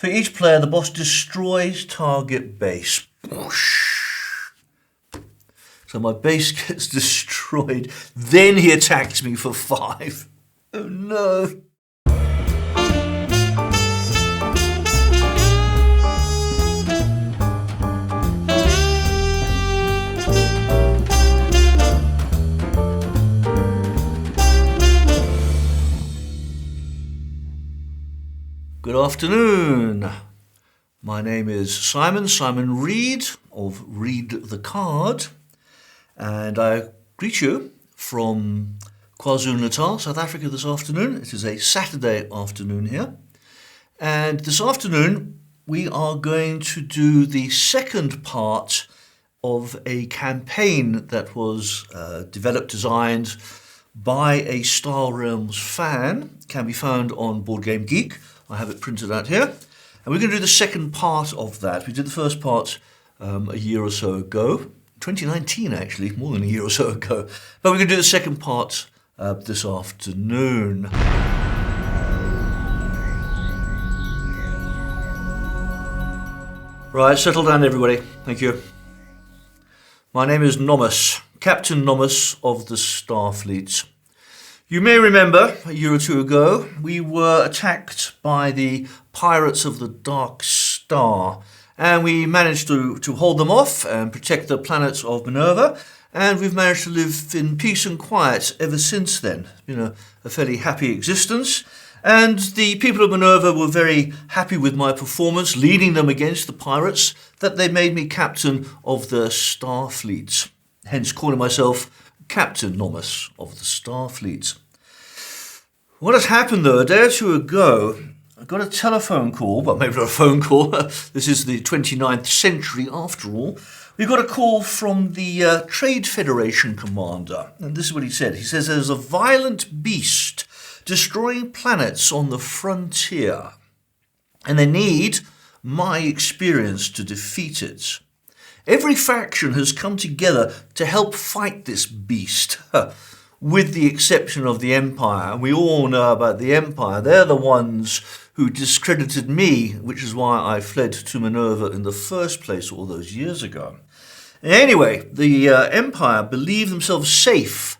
For each player, the boss destroys target base. So my base gets destroyed, then he attacks me for 5. Oh no. Good afternoon. My name is Simon Reed of Read the Card, and I greet you from KwaZulu-Natal, South Africa this afternoon. It is a Saturday afternoon here, and this afternoon we are going to do the second part of a campaign that was developed, designed by a Star Realms fan. It can be found on BoardGameGeek. I have it printed out here. And we're going to do the second part of that. We did the first part a year or so ago. 2019, actually, more than a year or so ago. But we're going to do the second part this afternoon. Right, settle down, everybody. Thank you. My name is Nomus, Captain Nomus of the Starfleet. You may remember, a year or two ago, we were attacked by the pirates of the Dark Star, and we managed to hold them off and protect the planet of Minerva, and we've managed to live in peace and quiet ever since then. It's been a fairly happy existence, and the people of Minerva were very happy with my performance, leading them against the pirates, that they made me captain of the Starfleet, hence calling myself Captain Nomus of the Starfleet. What has happened though, a day or two ago, I got a telephone call, well maybe not a phone call, this is the 29th century after all. We got a call from the Trade Federation commander, and this is what he said. He says there's a violent beast destroying planets on the frontier, and they need my experience to defeat it. Every faction has come together to help fight this beast, with the exception of the Empire. And we all know about the Empire. They're the ones who discredited me, which is why I fled to Minerva in the first place all those years ago. Anyway, the Empire believe themselves safe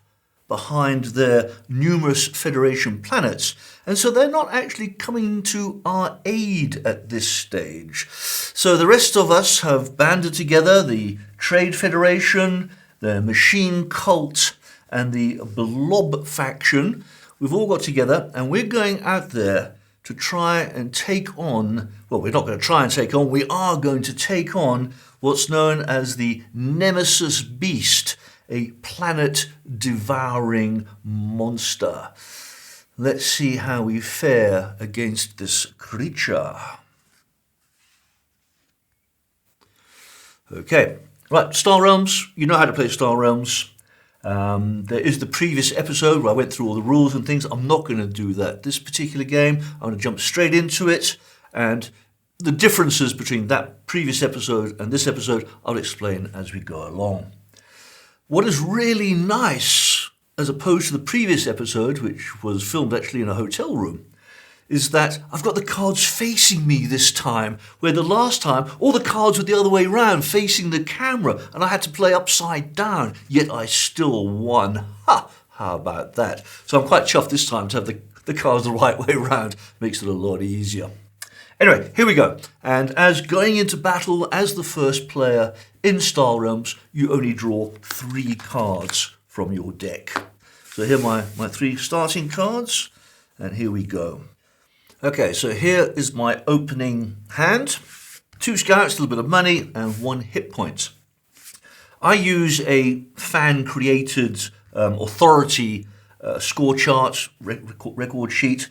behind their numerous Federation planets, and so they're not actually coming to our aid at this stage. So the rest of us have banded together, the Trade Federation, the Machine Cult, and the Blob faction. We've all got together, and we're going out there to try and take on, well, we're not going to try and take on, we are going to take on what's known as the Nemesis Beast, a planet-devouring monster. Let's see how we fare against this creature. Okay, right, Star Realms. You know how to play Star Realms. There is the previous episode where I went through all the rules and things. I'm not going to do that this particular game. I'm going to jump straight into it, and the differences between that previous episode and this episode I'll explain as we go along. What is really nice, as opposed to the previous episode, which was filmed actually in a hotel room, is that I've got the cards facing me this time, where the last time all the cards were the other way around, facing the camera, and I had to play upside down, yet I still won. Ha! How about that? So I'm quite chuffed this time to have the cards the right way around. Makes it a lot easier. Anyway, here we go. And as going into battle as the first player in Star Realms, you only draw 3 cards from your deck. So here are my 3 starting cards, and here we go. Okay, so here is my opening hand. 2 scouts, a little bit of money, and 1 hit point. I use a fan-created authority score chart, record sheet.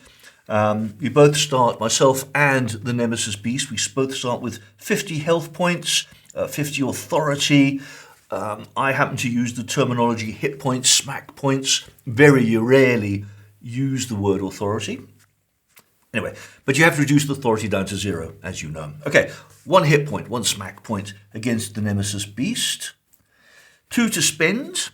We both start, myself and the Nemesis Beast, we both start with 50 health points, 50 authority. I happen to use the terminology hit points, smack points. Very rarely use the word authority. Anyway, but you have to reduce the authority down to 0, as you know. Okay, 1 hit point, 1 smack point against the Nemesis Beast. 2 to spend.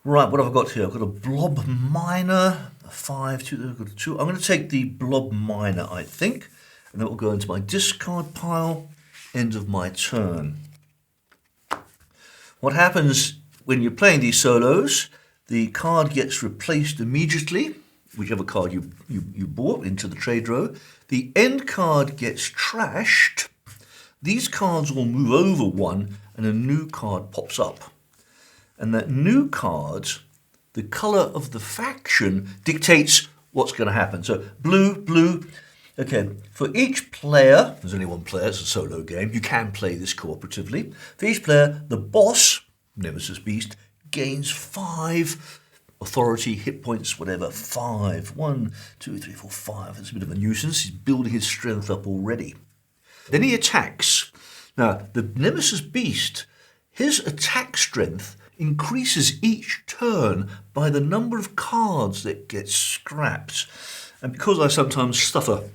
Right, what have I got here? I've got a Blob Miner, a 5, 2, I've got a 2. I'm going to take the Blob Miner, I think. And that will go into my discard pile, end of my turn. What happens when you're playing these solos, the card gets replaced immediately, whichever card you bought into the trade row. The end card gets trashed. These cards will move over one and a new card pops up. And that new card, the colour of the faction, dictates what's going to happen. So blue, blue. Okay, for each player, there's only one player, it's a solo game, you can play this cooperatively. For each player, the boss, Nemesis Beast, gains 5 authority, hit points, whatever, 5. 1, 2, 3, 4, 5. It's a bit of a nuisance. He's building his strength up already. Then he attacks. Now, the Nemesis Beast, his attack strength increases each turn by the number of cards that get scrapped. And because I sometimes suffer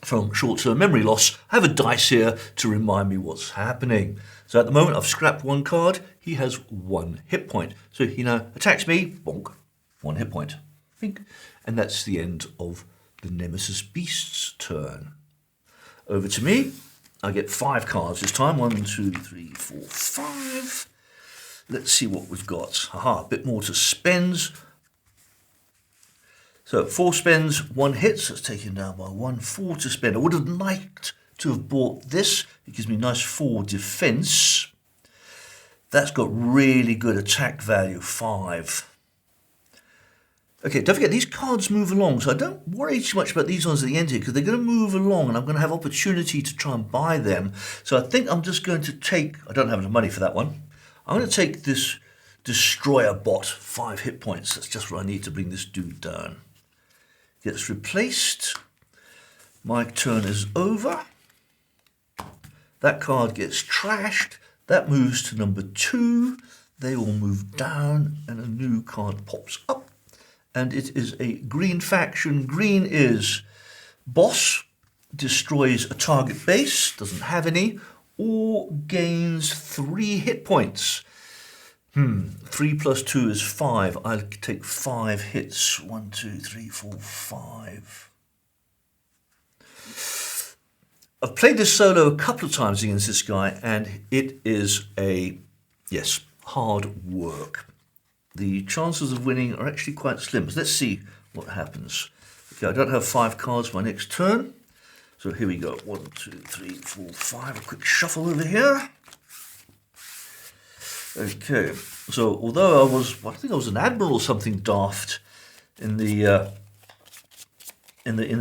from short-term memory loss, I have a dice here to remind me what's happening. So at the moment I've scrapped 1 card, he has 1 hit point. So he now attacks me, bonk, 1 hit point. And that's the end of the Nemesis Beast's turn. Over to me, I get 5 cards this time, 1, 2, 3, 4, 5. Let's see what we've got. Aha, a bit more to spend. So 4 spends, 1 hits, that's taken down by 1, 4 to spend. I would have liked to have bought this. It gives me nice 4 defense. That's got really good attack value, 5. Okay, don't forget, these cards move along, so I don't worry too much about these ones at the end here, because they're going to move along, and I'm going to have opportunity to try and buy them. So I think I'm just going to take, I don't have enough money for that one. I'm going to take this Destroyer Bot, 5 hit points. That's just what I need to bring this dude down. Gets replaced. My turn is over. That card gets trashed. That moves to number 2. They all move down, and a new card pops up. And it is a green faction. Green is boss, destroys a target base, doesn't have any, or gains 3 hit points. 3 plus 2 is 5. I'll take 5 hits. 1, 2, 3, 4, 5. I've played this solo a couple of times against this guy, and it is hard work. The chances of winning are actually quite slim. So let's see what happens. Okay, I don't have 5 cards for my next turn. So here we go. 1, 2, 3, 4, 5. A quick shuffle over here. Okay, so although I think I was an admiral or something daft in the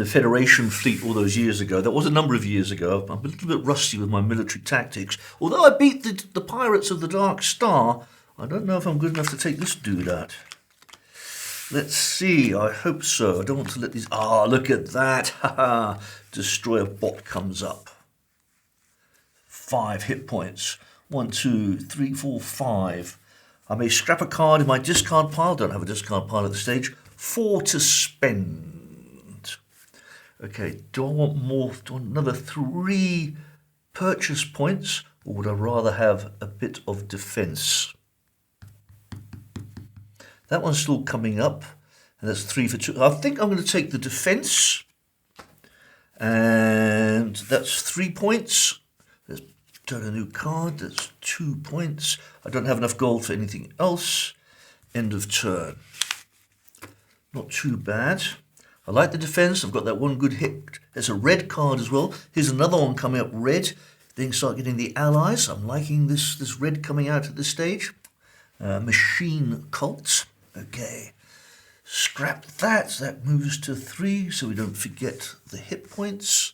Federation fleet all those years ago. That was a number of years ago. I'm a little bit rusty with my military tactics. Although I beat the pirates of the Dark Star, I don't know if I'm good enough to take this dude out. Let's see, I hope so. I don't want to let these... look at that. Haha. Destroyer Bot comes up. 5 hit points. 1, 2, 3, 4, 5. I may scrap a card in my discard pile. Don't have a discard pile at this stage. 4 to spend. Okay, do I want more? Do I want another 3 purchase points? Or would I rather have a bit of defense? That one's still coming up, and that's 3 for 2. I think I'm going to take the defense, and that's 3 points. Let's turn a new card, that's 2 points. I don't have enough gold for anything else. End of turn. Not too bad. I like the defense. I've got that one good hit. There's a red card as well. Here's another one coming up red. Then start getting the allies. I'm liking this red coming out at this stage. Machine Cult. Okay, scrap that. That moves to 3, so we don't forget the hit points.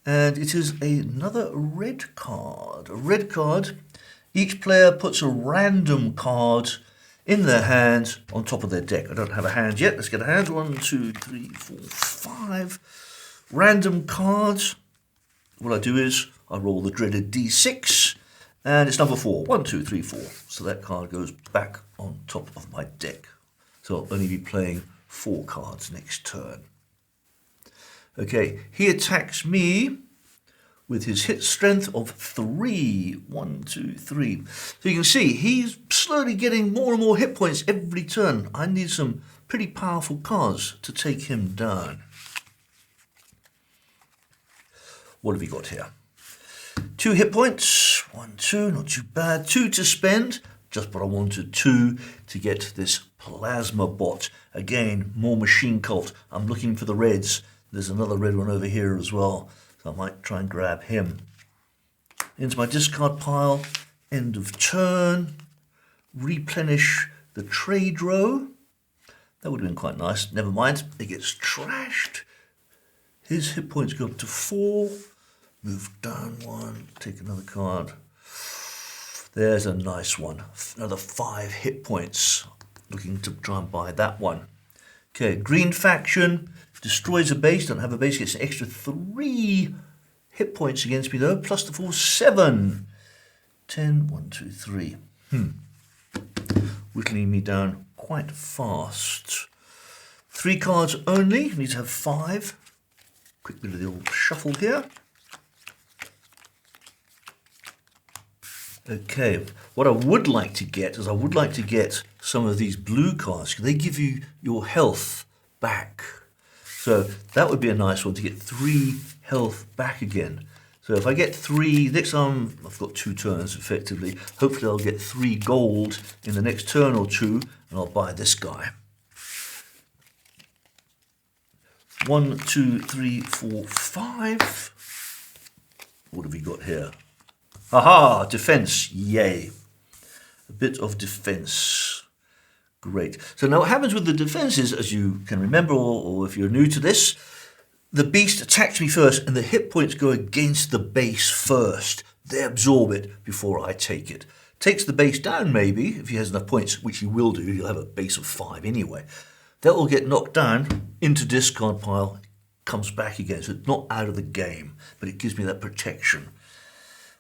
And it is another red card. A red card. Each player puts a random card in their hand on top of their deck. I don't have a hand yet. Let's get a hand. 1, 2, 3, 4, 5. Random cards. What I do is I roll the dreaded D6. And it's number 4. 1, 2, 3, 4. So that card goes back on top of my deck. So I'll only be playing 4 cards next turn. Okay, he attacks me with his hit strength of 3. 1, 2, 3. So you can see he's slowly getting more and more hit points every turn. I need some pretty powerful cards to take him down. What have we got here? 2 hit points. 1, 2, not too bad. 2 to spend. Just what I wanted. 2 to get this plasma bot. Again, more machine cult. I'm looking for the reds. There's another red one over here as well. So I might try and grab him. Into my discard pile. End of turn. Replenish the trade row. That would have been quite nice. Never mind. It gets trashed. His hit points go up to 4. Move down 1. Take another card. There's a nice one. Another 5 hit points. Looking to try and buy that one. Okay, green faction. Destroys a base. Don't have a base. Gets an extra 3 hit points against me though. Plus the 4, 7. 10, 1, 2, 3. Whittling me down quite fast. 3 cards only. Need to have 5. Quick bit of the old shuffle here. Okay, what I would like to get is I would like to get some of these blue cards because they give you your health back. So that would be a nice one to get 3 health back again. So if I get 3, next time I've got 2 turns effectively, hopefully I'll get 3 gold in the next turn or 2 and I'll buy this guy. 1, 2, 3, 4, 5. What have we got here? Aha, defense, yay. A bit of defense. Great. So now what happens with the defenses, as you can remember, or if you're new to this, the beast attacks me first and the hit points go against the base first. They absorb it before I take it. Takes the base down maybe, if he has enough points, which he will do. He'll have a base of 5 anyway. That will get knocked down into discard pile, comes back again. So it's not out of the game, but it gives me that protection.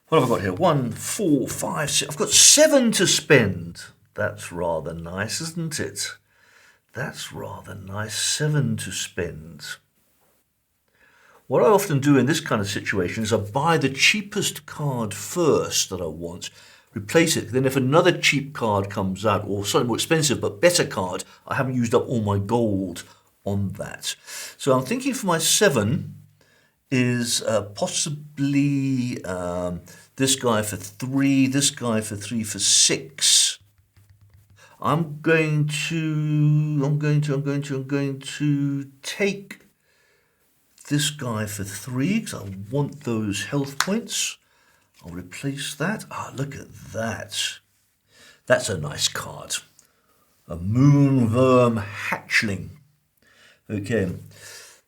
What have I got here? 1, 4, 5, 6. I've got 7 to spend. That's rather nice, isn't it? That's rather nice. 7 to spend. What I often do in this kind of situation is I buy the cheapest card first that I want, replace it. Then if another cheap card comes out, or slightly more expensive but better card, I haven't used up all my gold on that. So I'm thinking for my 7 is possibly this guy for 3, this guy for 3 for 6. I'm going to take this guy for 3 because I want those health points. I'll replace that. Ah, look at that. That's a nice card. A Moonworm Hatchling. Okay.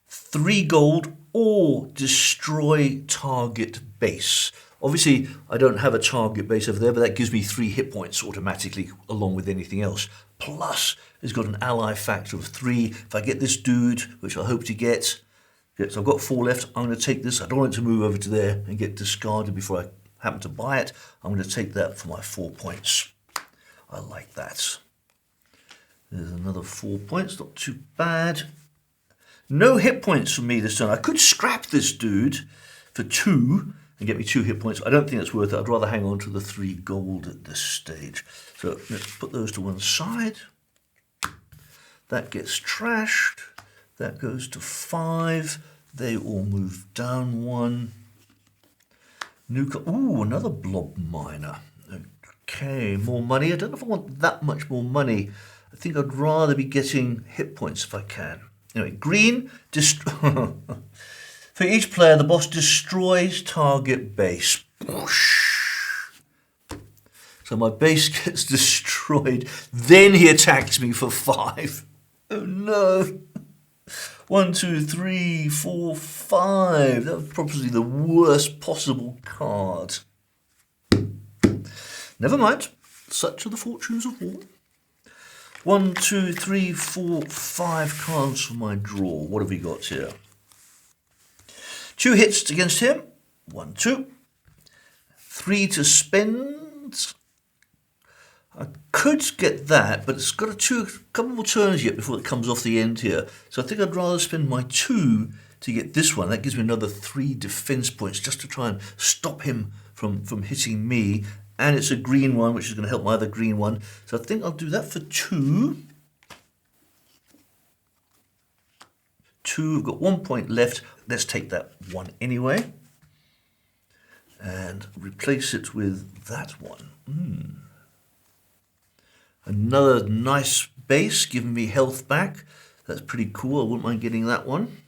3 gold or destroy target base. Obviously, I don't have a target base over there, but that gives me 3 hit points automatically along with anything else. Plus, it's got an ally factor of 3. If I get this dude, which I hope to get, so I've got 4 left, I'm going to take this. I don't want it to move over to there and get discarded before I happen to buy it. I'm going to take that for my 4 points. I like that. There's another 4 points, not too bad. No hit points for me this turn. I could scrap this dude for 2 and get me 2 hit points. I don't think it's worth it. I'd rather hang on to the 3 gold at this stage. So let's put those to one side. That gets trashed. That goes to 5. They all move down 1. Ooh, another blob miner. Okay, more money. I don't know if I want that much more money. I think I'd rather be getting hit points if I can. Anyway, green. For each player, the boss destroys target base. So my base gets destroyed. Then he attacks me for 5. Oh no. 1, 2, 3, 4, 5. That was probably the worst possible card. Never mind. Such are the fortunes of war. 1, 2, 3, 4, 5 cards for my draw. What have we got here? 2 hits against him. 1, 2. 3 to spend. I could get that, but it's got a couple more turns yet before it comes off the end here. So I think I'd rather spend my 2 to get this one. That gives me another 3 defense points just to try and stop him from hitting me. And it's a green one, which is going to help my other green one. So I think I'll do that for 2. 2, I've got 1 point left. Let's take that one anyway. and replace it with that one. Another nice base, giving me health back. That's pretty cool. I wouldn't mind getting that one.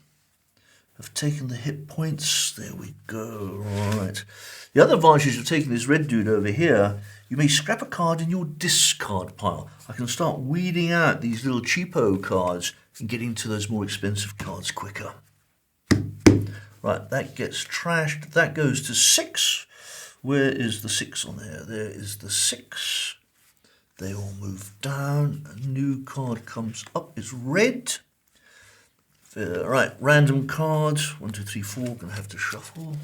I've taken the hit points. There we go. Right. The other advantage of taking this red dude over here, you may scrap a card in your discard pile. I can start weeding out these little cheapo cards and getting to those more expensive cards quicker. Right, that gets trashed. That goes to 6. Where is the 6 on there? There is the 6. They all move down. A new card comes up. It's red. Right, random cards. 1, 2, 3, 4. Gonna have to shuffle.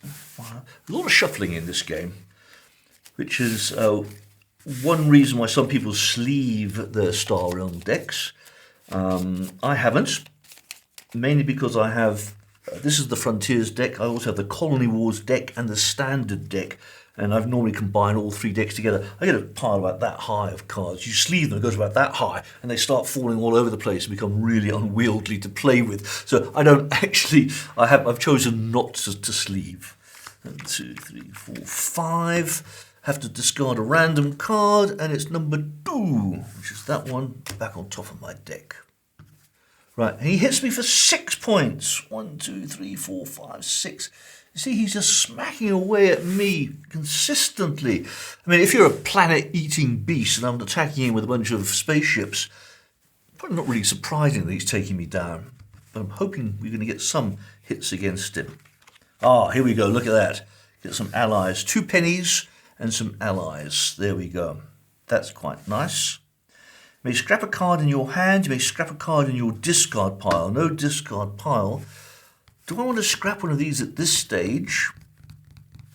5. A lot of shuffling in this game, which is one reason why some people sleeve their Star Realm decks. I haven't, mainly because I have, this is the Frontiers deck, I also have the Colony Wars deck and the Standard deck, and I've normally combined all 3 decks together. I get a pile about that high of cards. You sleeve them, it goes about that high, and they start falling all over the place and become really unwieldy to play with. So I don't actually, I've chosen not to sleeve. 1, 2, 3, 4, 5. Have to discard a random card, and it's number 2, which is that one, back on top of my deck. Right, and he hits me for 6 points. 1, 2, 3, 4, 5, 6. You see, he's just smacking away at me consistently. I mean, if you're a planet-eating beast and I'm attacking him with a bunch of spaceships, probably not really surprising that he's taking me down. But I'm hoping we're going to get some hits against him. Ah, here we go, look at that. Get some allies. 2 pennies and some allies. There we go. That's quite nice. You may scrap a card in your hand. You may scrap a card in your discard pile. No discard pile. Do I want to scrap one of these at this stage?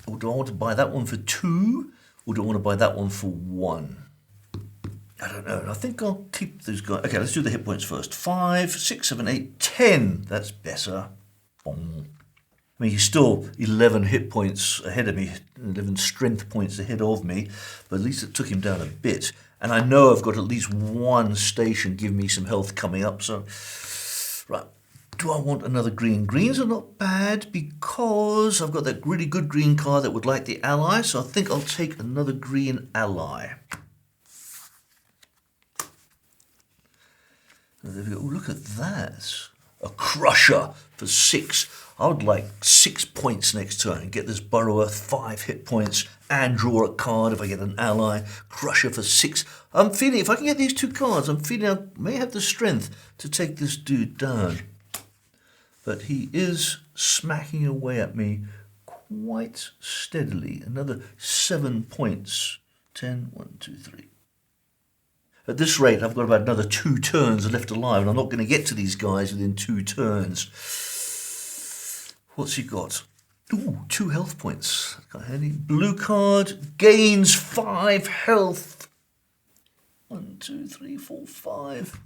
Or do I want to buy that one for 2? Or do I want to buy that one for 1? I don't know. I think I'll keep those guys. Okay, let's do the hit points first. 5, 6, 7, 8, 10. That's better. Bong. I mean, he's still 11 hit points ahead of me, 11 strength points ahead of me, but at least it took him down a bit. And I know I've got at least 1 station giving me some health coming up. So, right, do I want another green? Greens are not bad because I've got that really good green card that would like the ally. So I think I'll take another green ally. There we go. Oh, look at that. A crusher for 6. I would like 6 points next turn and get this burrower 5 hit points and draw a card if I get an ally. Crusher for 6. I'm feeling, if I can get these 2 cards, I'm feeling I may have the strength to take this dude down. But he is smacking away at me quite steadily. Another 7 points. 10, 1, 2, 3. At this rate, I've got about another 2 turns left alive, and I'm not going to get to these guys within 2 turns. What's he got? Ooh, 2 health points. Got any blue card, gains 5 health. 1, 2, 3, 4, 5.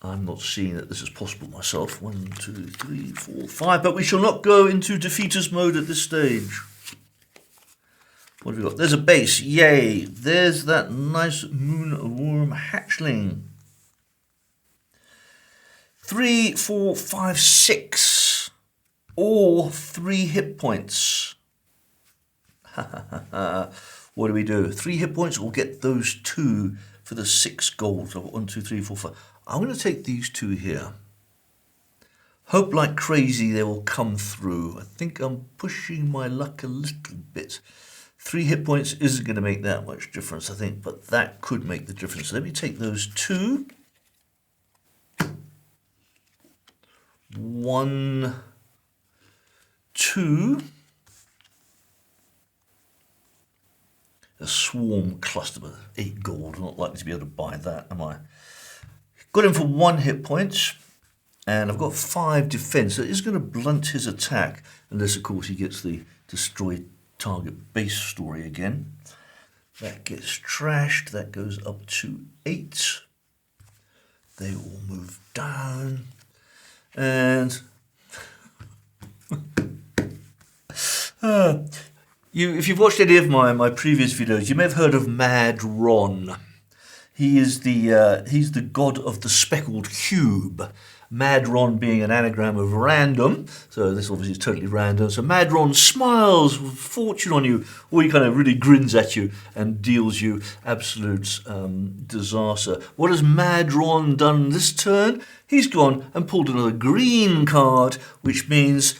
I'm not seeing that this is possible myself. 1, 2, 3, 4, 5. But we shall not go into defeatist mode at this stage. What have we got? There's a base. Yay. There's that nice moonworm hatchling. 3, 4, 5, 6. Or 3 hit points. What do we do? 3 hit points. We'll get those 2 for the 6 gold. So 1, 2, 3, 4, 5. I'm going to take these 2 here. Hope like crazy they will come through. I think I'm pushing my luck a little bit. 3 hit points isn't going to make that much difference, I think, but that could make the difference. So let me take those 2. 1, 2. A swarm cluster with 8 gold. I'm not likely to be able to buy that, am I? Got him for 1 hit point, and I've got 5 defense. So it is going to blunt his attack, unless, of course, he gets the destroyed target base story again. That gets trashed. That goes up to 8. They all move down. And if you've watched any of my previous videos, you may have heard of Mad Ron. He is he's the god of the speckled cube. Madron being an anagram of random, so this obviously is totally random. So Madron smiles with fortune on you, or he kind of really grins at you and deals you absolute disaster. What has Madron done this turn? He's gone and pulled another green card, which means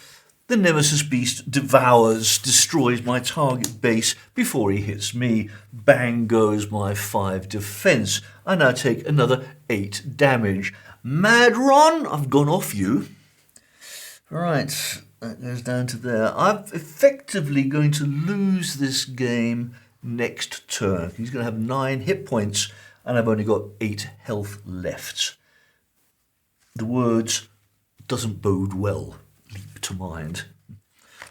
the Nemesis Beast destroys my target base before he hits me. Bang goes my 5 defense. I now take another 8 damage. Madron, I've gone off you. Right, that goes down to there. I'm effectively going to lose this game next turn. He's going to have 9 hit points, and I've only got 8 health left. The words "doesn't bode well" leap to mind.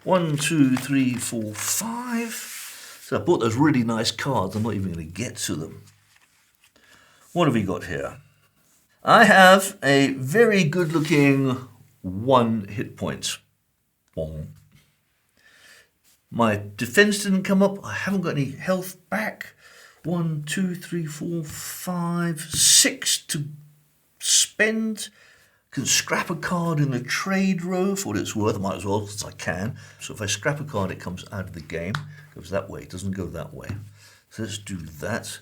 1, 2, 3, 4, 5. So I bought those really nice cards. I'm not even going to get to them. What have we got here? I have a very good-looking 1 hit point. Bong. My defense didn't come up. I haven't got any health back. 1, 2, 3, 4, 5, 6 to spend. Can scrap a card in the trade row for what it's worth. I might as well, since I can. So if I scrap a card, it comes out of the game. It goes that way. It doesn't go that way. So let's do that.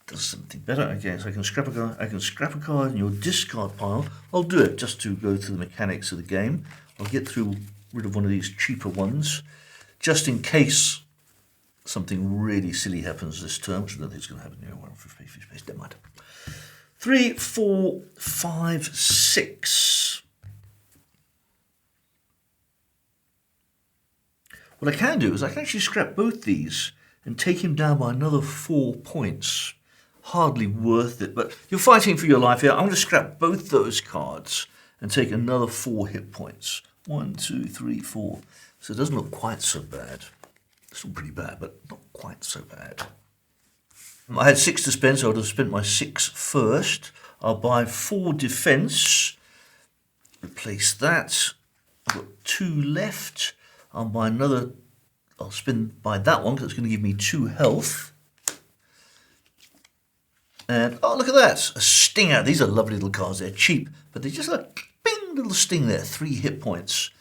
Does something better. Okay, so I can scrap a card. I can scrap a card in your discard pile. I'll do it just to go through the mechanics of the game. I'll get rid of one of these cheaper ones, just in case something really silly happens this turn, which I don't think is going to happen. Never mind. 3, 4, 5, 6. What I can do is I can actually scrap both these and take him down by another 4 points. Hardly worth it, but you're fighting for your life here. I'm going to scrap both those cards and take another 4 hit points. 1, 2, 3, 4. So it doesn't look quite so bad. It's still pretty bad, but not quite so bad. I had 6 to spend, so I would have spent my 6 first. I'll buy 4 defense. Replace that. I've got 2 left. I'll buy another. I'll buy that one because it's going to give me 2 health. And oh, look at that, a stinger. These are lovely little cards. They're cheap, but they're just a bing little sting there. 3 hit points.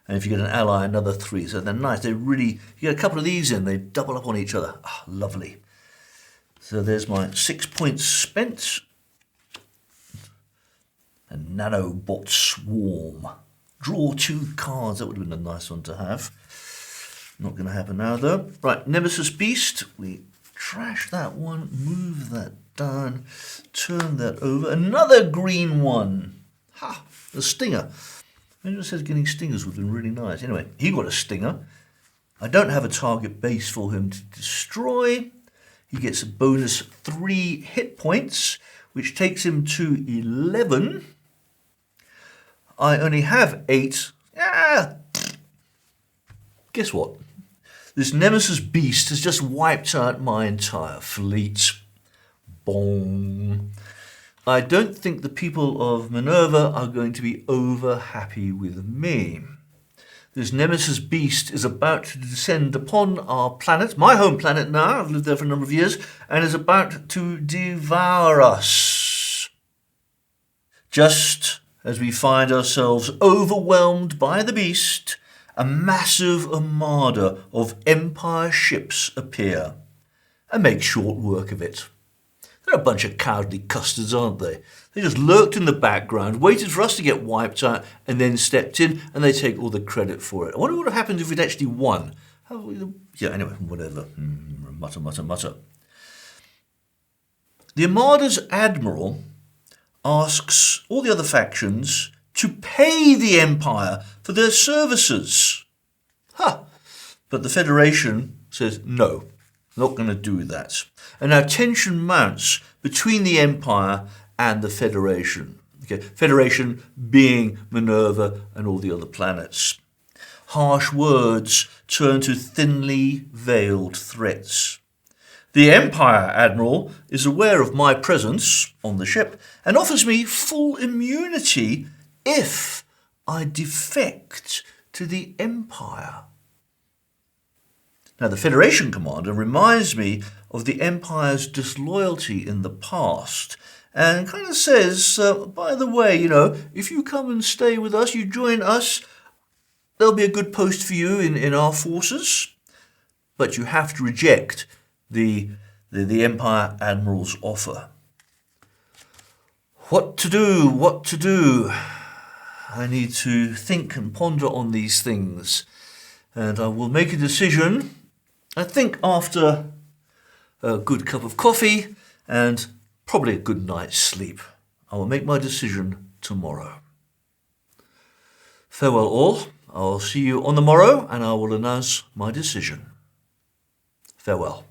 And if you get an ally, another 3. So they're nice. They really, you get a couple of these in, they double up on each other. Ah, lovely. So there's my 6 points spent. A nanobot swarm. Draw 2 cards. That would have been a nice one to have. Not going to happen now, though. Right, Nemesis Beast. We trash that one. Move that down. Turn that over. Another green one. Ha! A stinger. It just says getting stingers would have been really nice. Anyway, he got a stinger. I don't have a target base for him to destroy. He gets a bonus 3 hit points, which takes him to 11. I only have 8. Guess what? This Nemesis Beast has just wiped out my entire fleet. Bong. I don't think the people of Minerva are going to be over happy with me. This Nemesis Beast is about to descend upon our planet, my home planet now, I've lived there for a number of years, and is about to devour us. Just as we find ourselves overwhelmed by the beast, a massive armada of Empire ships appear and make short work of it. They're a bunch of cowardly custards, aren't they? They just lurked in the background, waited for us to get wiped out, and then stepped in, and they take all the credit for it. I wonder what would have happened if we'd actually won. Yeah, anyway, whatever. Mutter, mutter, mutter. The Armada's admiral asks all the other factions to pay the Empire for their services. But the Federation says no. Not going to do that. And now tension mounts between the Empire and the Federation. Okay, Federation being Minerva and all the other planets. Harsh words turn to thinly veiled threats. The Empire Admiral is aware of my presence on the ship and offers me full immunity if I defect to the Empire. Now, the Federation commander reminds me of the Empire's disloyalty in the past and kind of says, by the way, if you come and stay with us, you join us, there'll be a good post for you in our forces, but you have to reject the Empire Admiral's offer. What to do? What to do? I need to think and ponder on these things, and I will make a decision, I think, after a good cup of coffee and probably a good night's sleep. I will make my decision tomorrow. Farewell all. I'll see you on the morrow, and I will announce my decision. Farewell.